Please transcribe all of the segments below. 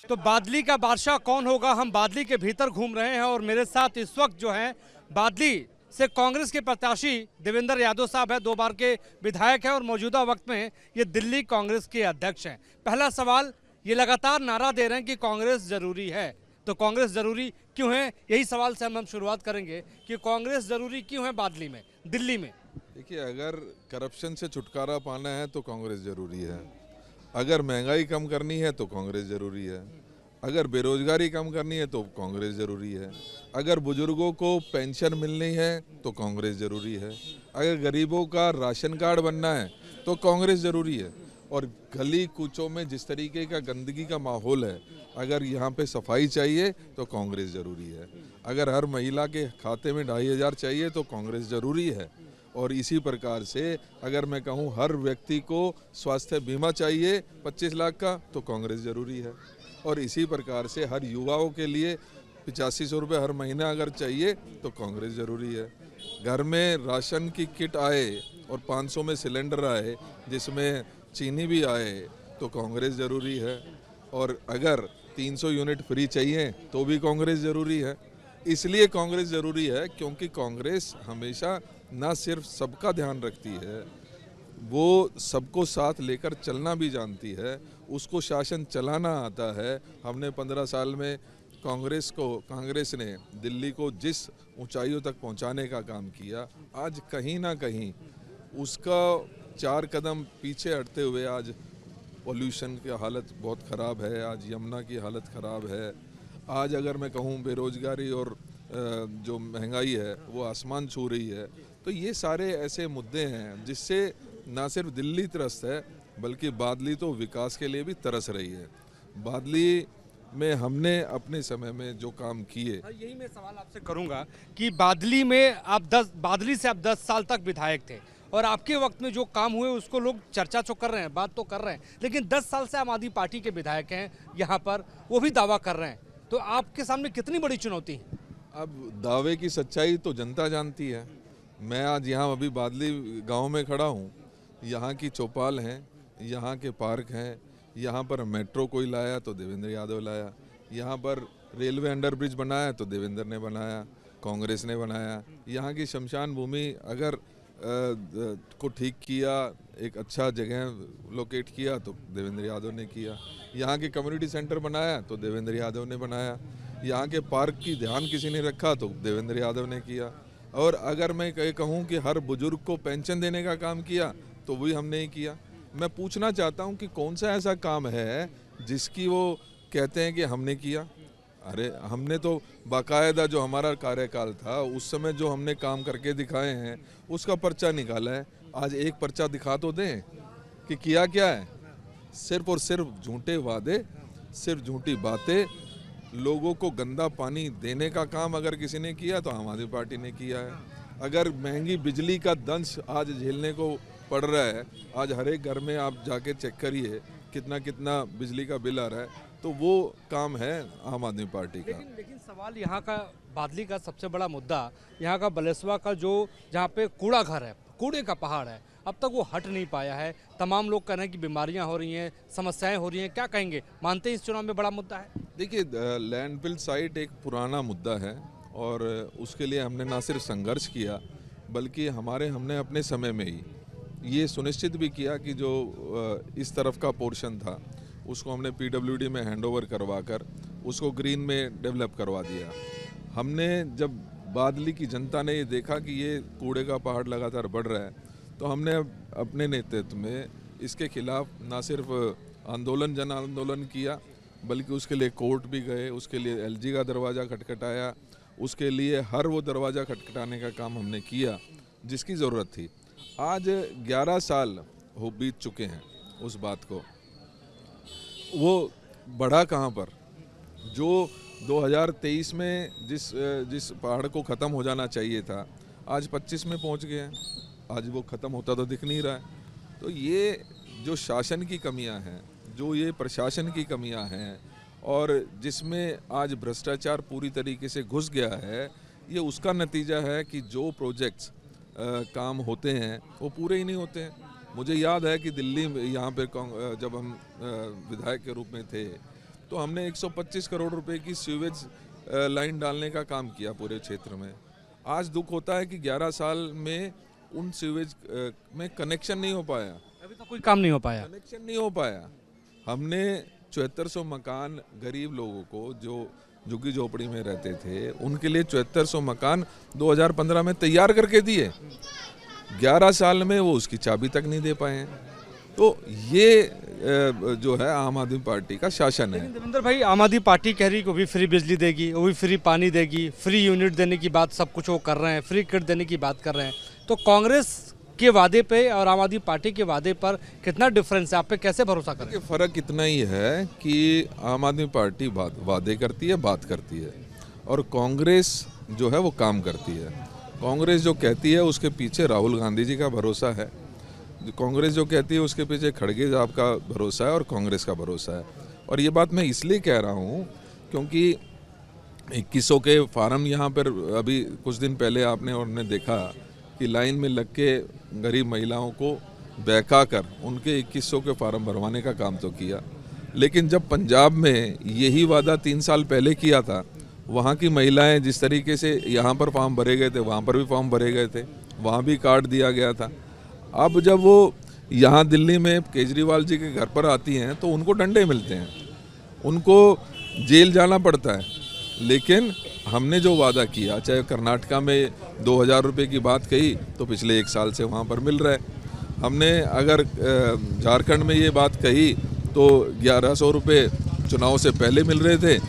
तो बादली का बादशाह कौन होगा, हम बादली के भीतर घूम रहे हैं और मेरे साथ इस वक्त जो है बादली से कांग्रेस के प्रत्याशी देवेंद्र यादव साहब है, 2 बार के विधायक हैं और मौजूदा वक्त में ये दिल्ली कांग्रेस के अध्यक्ष हैं। पहला सवाल, ये लगातार नारा दे रहे हैं कि कांग्रेस जरूरी है, तो कांग्रेस जरूरी क्यों है, यही सवाल से हम शुरुआत करेंगे कि कांग्रेस जरूरी क्यों है बादली में, दिल्ली में। देखिए, अगर करप्शन से छुटकारा पाना है तो कांग्रेस जरूरी है, अगर महंगाई कम करनी है तो कांग्रेस जरूरी है, अगर बेरोजगारी कम करनी है तो कांग्रेस जरूरी है, अगर बुजुर्गों को पेंशन मिलनी है तो कांग्रेस जरूरी है, अगर गरीबों का राशन कार्ड बनना है तो कांग्रेस जरूरी है। और गली कूचों में जिस तरीके का गंदगी का माहौल है, अगर यहाँ पे सफाई चाहिए तो कांग्रेस जरूरी है, अगर हर महिला के खाते में 2500 चाहिए तो कांग्रेस जरूरी है। और इसी प्रकार से अगर मैं कहूँ हर व्यक्ति को स्वास्थ्य बीमा चाहिए 25 लाख का तो कांग्रेस ज़रूरी है। और इसी प्रकार से हर युवाओं के लिए 8500 रुपये हर महीना अगर चाहिए तो कांग्रेस ज़रूरी है। घर में राशन की किट आए और 500 में सिलेंडर आए जिसमें चीनी भी आए तो कांग्रेस ज़रूरी है। और अगर 300 यूनिट फ्री चाहिए तो भी कांग्रेस ज़रूरी है। इसलिए कांग्रेस ज़रूरी है क्योंकि कांग्रेस हमेशा ना सिर्फ सबका ध्यान रखती है, वो सबको साथ लेकर चलना भी जानती है, उसको शासन चलाना आता है। हमने 15 साल में कांग्रेस ने दिल्ली को जिस ऊंचाइयों तक पहुंचाने का काम किया, आज कहीं ना कहीं उसका 4 कदम पीछे हटते हुए आज पॉल्यूशन की हालत बहुत ख़राब है, आज यमुना की हालत ख़राब है, आज अगर मैं कहूँ बेरोजगारी और जो महंगाई है वो आसमान छू रही है। तो ये सारे ऐसे मुद्दे हैं जिससे ना सिर्फ दिल्ली त्रस्त है बल्कि बादली तो विकास के लिए भी तरस रही है। बादली में हमने अपने समय में जो काम किए, यही मैं सवाल आपसे करूंगा कि बादली में बादली से आप 10 साल तक विधायक थे और आपके वक्त में जो काम हुए उसको लोग चर्चा तो कर रहे हैं, बात तो कर रहे हैं, लेकिन 10 साल से आम आदमी पार्टी के विधायक हैं यहाँ पर, वो भी दावा कर रहे हैं, तो आपके सामने कितनी बड़ी चुनौती है? अब दावे की सच्चाई तो जनता जानती है। मैं आज यहाँ अभी बादली गांव में खड़ा हूँ, यहाँ की चौपाल हैं, यहाँ के पार्क हैं, यहाँ पर मेट्रो कोई लाया तो देवेंद्र यादव लाया, यहाँ पर रेलवे अंडरब्रिज बनाया तो देवेंद्र ने बनाया, कांग्रेस ने बनाया, यहाँ की शमशान भूमि अगर को ठीक किया, एक अच्छा जगह लोकेट किया तो देवेंद्र यादव ने किया, यहाँ के कम्युनिटी सेंटर बनाया तो देवेंद्र यादव ने बनाया, यहाँ के पार्क की ध्यान किसी ने रखा तो देवेंद्र यादव ने किया। और अगर मैं कहूँ कि हर बुजुर्ग को पेंशन देने का काम किया तो वही हमने ही किया। मैं पूछना चाहता हूँ कि कौन सा ऐसा काम है जिसकी वो कहते हैं कि हमने किया। अरे हमने तो बाकायदा जो हमारा कार्यकाल था उस समय जो हमने काम करके दिखाए हैं उसका पर्चा निकाला है। आज एक पर्चा दिखा तो दें कि किया क्या है। सिर्फ और सिर्फ झूठे वादे, सिर्फ झूठी बातें, लोगों को गंदा पानी देने का काम अगर किसी ने किया तो आम आदमी पार्टी ने किया है। अगर महंगी बिजली का दंश आज झेलने को पड़ रहा है, आज हर एक घर में आप जाके चेक करिए कितना कितना बिजली का बिल आ रहा है, तो वो काम है आम आदमी पार्टी का। लेकिन सवाल यहाँ का बादली का सबसे बड़ा मुद्दा यहाँ का बलेसवा का जो जहाँ पे कूड़ा घर है, कूड़े का पहाड़ है, अब तक वो हट नहीं पाया है। तमाम लोग कह रहे हैं कि बीमारियां हो रही हैं, समस्याएं हो रही हैं, क्या कहेंगे, मानते हैं इस चुनाव में बड़ा मुद्दा है? देखिए, लैंडफिल साइट एक पुराना मुद्दा है और उसके लिए हमने ना सिर्फ संघर्ष किया बल्कि हमने अपने समय में ही ये सुनिश्चित भी किया कि जो इस तरफ का पोर्शन था उसको हमने पीडब्ल्यूडी में हैंडओवर करवा कर उसको ग्रीन में डेवलप करवा दिया। हमने जब बादली की जनता ने ये देखा कि ये कूड़े का पहाड़ लगातार बढ़ रहा है तो हमने अपने नेतृत्व में इसके खिलाफ ना सिर्फ जन आंदोलन किया बल्कि उसके लिए कोर्ट भी गए, उसके लिए एलजी का दरवाज़ा खटखटाया, उसके लिए हर वो दरवाज़ा खटखटाने का काम हमने किया जिसकी ज़रूरत थी। आज 11 साल हो बीत चुके हैं उस बात को, वो बढ़ा कहाँ पर? जो 2023 में जिस पहाड़ को ख़त्म हो जाना चाहिए था आज 25 में पहुँच गए हैं, आज वो ख़त्म होता तो दिख नहीं रहा है। तो ये जो शासन की कमियां हैं, जो ये प्रशासन की कमियां हैं और जिसमें आज भ्रष्टाचार पूरी तरीके से घुस गया है, ये उसका नतीजा है कि जो प्रोजेक्ट्स काम होते हैं वो पूरे ही नहीं होते हैं। मुझे याद है कि दिल्ली में यहाँ पे जब हम विधायक के रूप में थे तो हमने 125 करोड़ रुपए की सीवेज लाइन डालने का काम किया पूरे क्षेत्र में। आज दुख होता है कि 11 साल में उन सीवेज में कनेक्शन नहीं हो पाया, अभी तक कोई काम नहीं हो पाया। कनेक्शन नहीं हो पाया। हमने 7400 मकान गरीब लोगों को जो झुग्गी झोपड़ी में रहते थे उनके लिए 7400 मकान 2015 में तैयार करके दिए। 11 साल में वो उसकी चाबी तक नहीं दे पाए हैं। तो ये जो है आम आदमी पार्टी का शासन है। देवेंद्र भाई, आम आदमी पार्टी कह रही है कि वो भी फ्री बिजली देगी, वो भी फ्री पानी देगी, फ्री यूनिट देने की बात सब कुछ वो कर रहे हैं, फ्री किट देने की बात कर रहे हैं। तो कांग्रेस के वादे पे और आम आदमी पार्टी के वादे पर कितना डिफरेंस है? आप पे कैसे भरोसा करें? फर्क इतना ही है कि आम आदमी पार्टी वादे करती है, बात करती है, और कांग्रेस जो है वो काम करती है। कांग्रेस जो कहती है उसके पीछे राहुल गांधी जी का भरोसा है, कांग्रेस जो कहती है उसके पीछे खड़गे साहब का भरोसा है और कांग्रेस का भरोसा है। और ये बात मैं इसलिए कह रहा हूँ क्योंकि 2100 के फार्म यहाँ पर अभी कुछ दिन पहले आपने और ने देखा कि लाइन में लग के गरीब महिलाओं को बहका कर उनके 2100 के फार्म भरवाने का काम तो किया। लेकिन जब पंजाब में यही वादा 3 साल पहले किया था, वहाँ की महिलाएं जिस तरीके से यहाँ पर फॉर्म भरे गए थे वहाँ पर भी फॉर्म भरे गए थे, वहाँ भी कार्ड दिया गया था। अब जब वो यहाँ दिल्ली में केजरीवाल जी के घर पर आती हैं तो उनको डंडे मिलते हैं, उनको जेल जाना पड़ता है। लेकिन हमने जो वादा किया, चाहे कर्नाटका में 2000 रुपये की बात कही तो पिछले 1 साल से वहाँ पर मिल रहा है। हमने अगर झारखंड में ये बात कही तो 1100 रुपये चुनाव से पहले मिल रहे थे,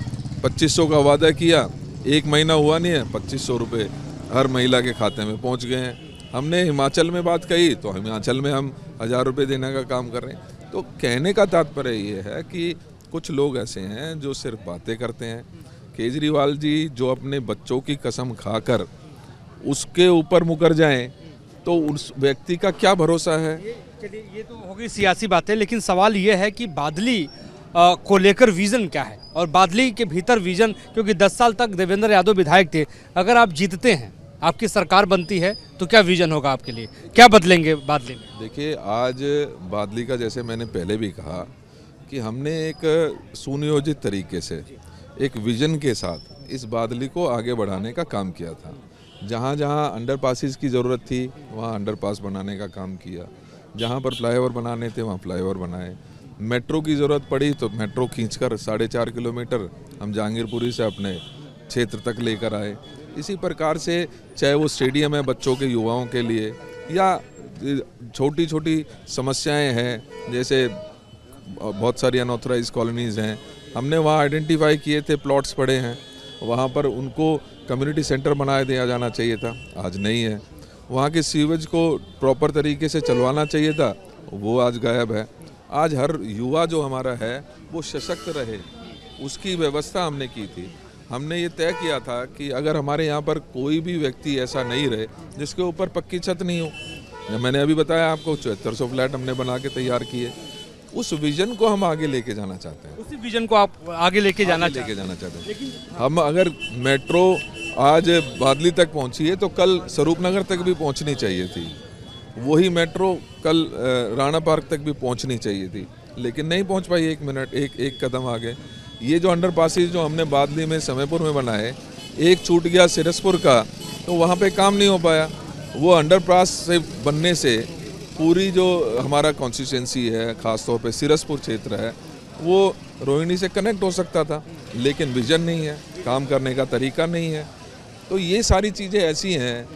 2500 का वादा किया, 1 महीना हुआ नहीं है, 2500 रुपये हर महिला के खाते में पहुँच गए हैं। हमने हिमाचल में बात कही तो हिमाचल में हम 1000 रुपये देने का काम कर रहे हैं। तो कहने का तात्पर्य ये है कि कुछ लोग ऐसे हैं जो सिर्फ बातें करते हैं। केजरीवाल जी जो अपने बच्चों की कसम खाकर उसके ऊपर मुकर जाएं तो उस व्यक्ति का क्या भरोसा है? चलिए, ये तो हो गई सियासी बातें, लेकिन सवाल ये है कि बादली को लेकर विजन क्या है और बादली के भीतर विजन, क्योंकि 10 साल तक देवेंद्र यादव विधायक थे, अगर आप जीतते हैं, आपकी सरकार बनती है तो क्या विजन होगा आपके लिए, क्या बदलेंगे बादली में? देखिए, आज बादली का जैसे मैंने पहले भी कहा कि हमने एक सुनियोजित तरीके से एक विजन के साथ इस बादली को आगे बढ़ाने का काम किया था। जहाँ जहाँ अंडरपासेस की ज़रूरत थी वहाँ अंडरपास बनाने का काम किया, जहाँ पर फ्लाईओवर बनाने थे वहाँ फ्लाईओवर बनाए, मेट्रो की ज़रूरत पड़ी तो मेट्रो खींचकर 4.5 किलोमीटर हम जहांगीरपुरी से अपने क्षेत्र तक लेकर आए। इसी प्रकार से चाहे वो स्टेडियम है बच्चों के, युवाओं के लिए, या छोटी छोटी समस्याएं हैं, जैसे बहुत सारी अनऑथराइज कॉलोनीज़ हैं, हमने वहाँ आइडेंटिफाई किए थे, प्लॉट्स पड़े हैं, वहाँ पर उनको कम्युनिटी सेंटर बना दिया जाना चाहिए था, आज नहीं है। वहाँ के सीवेज को प्रॉपर तरीके से चलवाना चाहिए था, वो आज गायब है। आज हर युवा जो हमारा है वो सशक्त रहे, उसकी व्यवस्था हमने की थी। हमने ये तय किया था कि अगर हमारे यहाँ पर कोई भी व्यक्ति ऐसा नहीं रहे जिसके ऊपर पक्की छत नहीं हो। मैंने अभी बताया आपको 7400 फ्लैट हमने बना के तैयार किए। उस विजन को हम आगे लेके जाना चाहते हैं, उसी विजन को आप आगे लेके जाना चाहते हैं। लेकिन हम अगर मेट्रो आज बादली तक पहुंची है तो कल स्वरूपनगर तक भी पहुंचनी चाहिए थी, वही मेट्रो कल राणा पार्क तक भी पहुंचनी चाहिए थी, लेकिन नहीं पहुंच पाई। एक कदम आगे। ये जो अंडरपासेस जो हमने बादली में, समयपुर में बनाए, एक छूट गया सिरसपुर का तो वहाँ पे काम नहीं हो पाया। वो अंडरपास से बनने से पूरी जो हमारा कॉन्स्टिट्यूंसी है, ख़ासतौर पे सिरसपुर क्षेत्र है, वो रोहिणी से कनेक्ट हो सकता था, लेकिन विजन नहीं है, काम करने का तरीका नहीं है। तो ये सारी चीज़ें ऐसी हैं।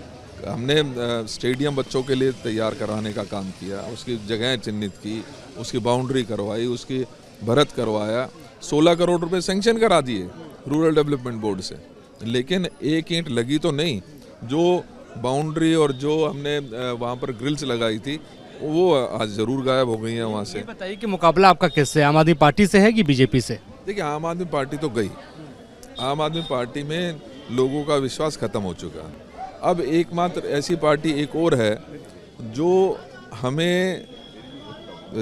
हमने स्टेडियम बच्चों के लिए तैयार कराने का काम किया, उसकी जगह चिन्हित की, उसकी बाउंड्री करवाई, उसकी भरत करवाया, 16 करोड़ रुपए सेंक्शन करा दिए रूरल डेवलपमेंट बोर्ड से, लेकिन एक ईंट लगी तो नहीं। जो बाउंड्री और जो हमने वहाँ पर ग्रिल्स लगाई थी वो आज ज़रूर गायब हो गई हैं वहाँ से। बताइए कि मुकाबला आपका किससे, आम आदमी पार्टी से है कि बीजेपी से? देखिए, आम आदमी पार्टी तो गई, आम आदमी पार्टी में लोगों का विश्वास खत्म हो चुका है। अब एकमात्र ऐसी पार्टी एक और है जो हमें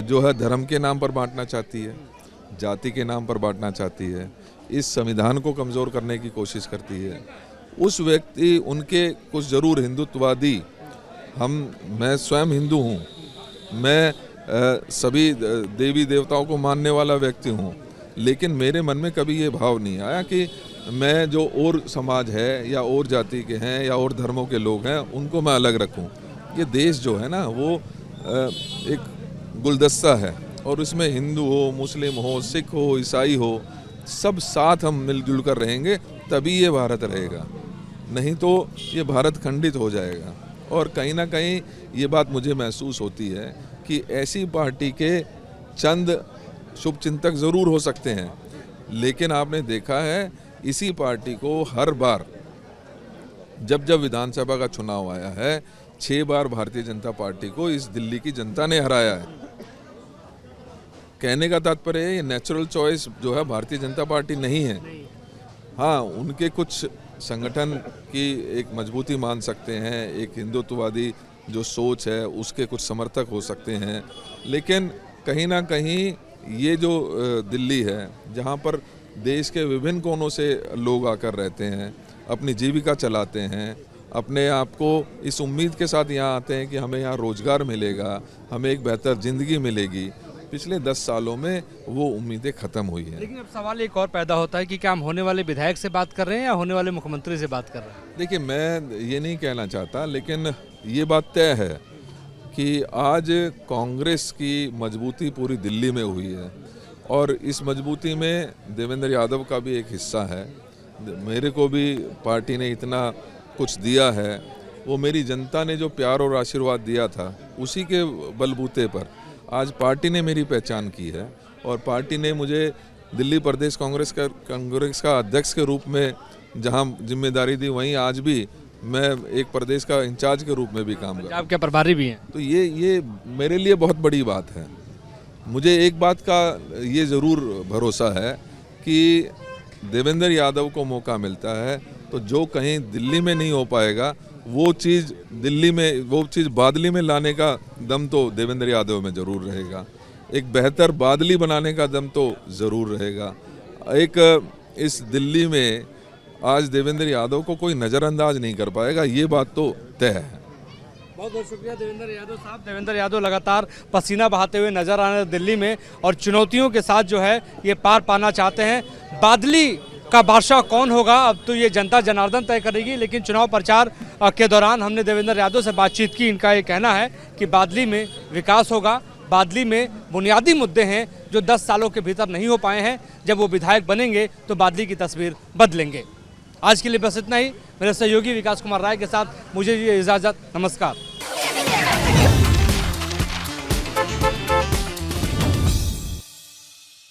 जो है धर्म के नाम पर बांटना चाहती है, जाति के नाम पर बांटना चाहती है, इस संविधान को कमज़ोर करने की कोशिश करती है। उस व्यक्ति, उनके कुछ ज़रूर हिंदुत्ववादी, मैं स्वयं हिंदू हूँ, मैं सभी देवी देवताओं को मानने वाला व्यक्ति हूँ, लेकिन मेरे मन में कभी ये भाव नहीं आया कि मैं जो और समाज है या और जाति के हैं या और धर्मों के लोग हैं उनको मैं अलग रखूं। ये देश जो है ना वो एक गुलदस्ता है और उसमें हिंदू हो, मुस्लिम हो, सिख हो, ईसाई हो, सब साथ हम मिलजुल कर रहेंगे तभी ये भारत रहेगा, नहीं तो ये भारत खंडित हो जाएगा। और कहीं ना कहीं ये बात मुझे महसूस होती है कि ऐसी पार्टी के चंद शुभचिंतक ज़रूर हो सकते हैं, लेकिन आपने देखा है इसी पार्टी को हर बार जब जब विधानसभा का चुनाव आया है 6 बार भारतीय जनता पार्टी को इस दिल्ली की जनता ने हराया है। कहने का तात्पर्य है ये नेचुरल चॉइस जो है भारतीय जनता पार्टी नहीं है। हाँ, उनके कुछ संगठन की एक मजबूती मान सकते हैं, एक हिंदुत्ववादी जो सोच है उसके कुछ समर्थक हो सकते हैं, लेकिन कहीं ना कहीं ये जो दिल्ली है जहाँ पर देश के विभिन्न कोनों से लोग आकर रहते हैं, अपनी जीविका चलाते हैं, अपने आप को इस उम्मीद के साथ यहाँ आते हैं कि हमें यहाँ रोजगार मिलेगा, हमें एक बेहतर ज़िंदगी मिलेगी, पिछले 10 सालों में वो उम्मीदें ख़त्म हुई हैं। लेकिन अब सवाल एक और पैदा होता है कि क्या हम होने वाले विधायक से बात कर रहे हैं या होने वाले मुख्यमंत्री से बात कर रहे हैं? देखिए, मैं ये नहीं कहना चाहता, लेकिन ये बात तय है कि आज कांग्रेस की मजबूती पूरी दिल्ली में हुई है और इस मजबूती में देवेंद्र यादव का भी एक हिस्सा है। मेरे को भी पार्टी ने इतना कुछ दिया है, वो मेरी जनता ने जो प्यार और आशीर्वाद दिया था उसी के बलबूते पर आज पार्टी ने मेरी पहचान की है और पार्टी ने मुझे दिल्ली प्रदेश कांग्रेस का अध्यक्ष के रूप में जहां जिम्मेदारी दी, वहीं आज भी मैं एक प्रदेश का इंचार्ज के रूप में भी काम कर रहा हूं। आपके प्रभारी भी हैं। तो ये मेरे लिए बहुत बड़ी बात है। मुझे एक बात का ये ज़रूर भरोसा है कि देवेंद्र यादव को मौका मिलता है तो जो कहीं दिल्ली में नहीं हो पाएगा वो चीज़ दिल्ली में, वो चीज़ बादली में लाने का दम तो देवेंद्र यादव में ज़रूर रहेगा। एक बेहतर बादली बनाने का दम तो ज़रूर रहेगा। एक इस दिल्ली में आज देवेंद्र यादव को कोई नज़रअंदाज नहीं कर पाएगा, ये बात तो तय है। बहुत बहुत शुक्रिया देवेंद्र यादव साहब। देवेंद्र यादव लगातार पसीना बहाते हुए नजर आ रहे हैं दिल्ली में और चुनौतियों के साथ जो है ये पार पाना चाहते हैं। बादली का बादशाह कौन होगा अब तो ये जनता जनार्दन तय करेगी, लेकिन चुनाव प्रचार के दौरान हमने देवेंद्र यादव से बातचीत की। इनका ये कहना है कि बादली में विकास होगा, बादली में बुनियादी मुद्दे हैं जो 10 सालों के भीतर नहीं हो पाए हैं। जब वो विधायक बनेंगे तो बादली की तस्वीर बदलेंगे। आज के लिए बस इतना ही। मेरे सहयोगी विकास कुमार राय के साथ मुझे ये इजाज़त। नमस्कार।